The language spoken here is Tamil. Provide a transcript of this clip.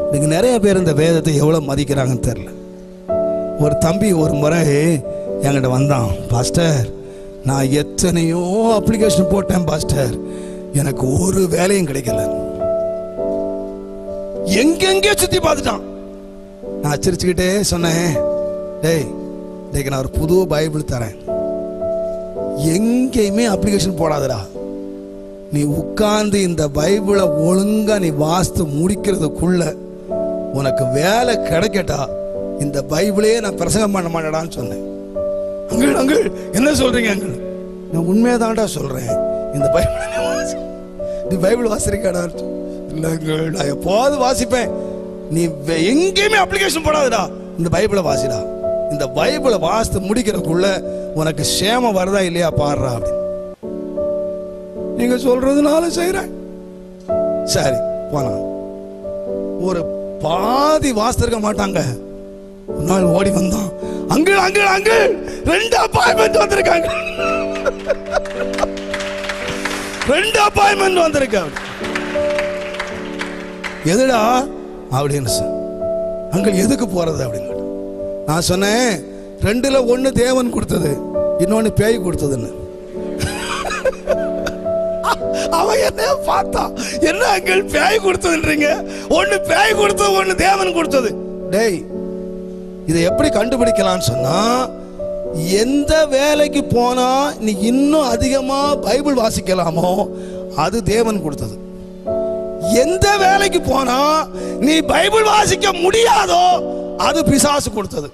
இன்னைக்கு நிறைய பேர் இந்த வேதத்தை எவ்வளோ மதிக்கிறாங்கன்னு தெரில. ஒரு தம்பி ஒரு முறை என்கிட்ட வந்தான், பாஸ்டர் நான் எத்தனையோ அப்ளிகேஷன் போட்டேன் பாஸ்டர், எனக்கு ஒரு வேலையும் கிடைக்கல. எங்கெங்கே சுத்தி பார்த்துட்டான். நான் சிரிச்சுக்கிட்டே சொன்னேன், டேய் இன்னைக்கு நான் ஒரு புது பைபிள் தரேன், எங்கேயுமே அப்ளிகேஷன் போடாதடா, நீ உட்கார்ந்து இந்த பைபிளை ஒழுங்கா நீ வாசித்து முடிக்கிறதுக்குள்ள உனக்கு வேலை கிடைக்கட்டா, இந்த பைபிளே நான் பிரசங்கம் பண்ண மாட்டேடான்னு சொன்னேன். அங்கிள் அங்கிள் என்ன சொல்றீங்க அங்கிள்? நான் உண்மையதான்டா சொல்றேன், இந்த பைபிள் நீ பைபிள் வாசிருக்கடா? இல்லை அங்கிள், நான் எப்போது வாசிப்பேன், நீ எங்கேயுமே அப்ளிகேஷன் போடாதடா, இந்த பைபிளை வாசிடா, இந்த பைபிளை வாசித்து முடிக்கிறதுக்குள்ள உனக்கு சேமம் வருதா இல்லையா பாடுறா அப்படின்னு. நீங்க சொல்றதுனால செய்யறேன். சரி போனா ஒரு பாதி வாசித்திருக்க மாட்டாங்க. ஒரு நாள் ஓடி வந்தான், அங்கிள் அங்கிள் அங்கிள் 2 அப்பாயின்மெண்ட் வந்திருக்காங்க, 2 அப்பாயின்மெண்ட் வந்திருக்காங்க. எதுடா அப்படின்னு சொன்ன. அங்கிள் எதுக்கு போறது அப்படின்னு நான் சொன்னேன், 2ல் 1 தேவன் கொடுத்தது, இன்னொன்னு பேய் கொடுத்ததுன்னு. அவன் என்ன பார்த்தா, என்ன அங்கிள் பேய் கொடுத்ததுன்றீங்க? 1 பேய் கொடுத்தது, 1 தேவன் கொடுத்தது. டேய் இதை எப்படி கண்டுபிடிக்கலாம்னு சொன்னா, எந்த வேலைக்கு போனா நீ இன்னும் அதிகமா பைபிள் வாசிக்கலாமோ அது தேவன் கொடுத்தது. எந்த வேலைக்கு போனா நீ பைபிள் வாசிக்க முடியாதோ அது பிசாசு கொடுத்தது.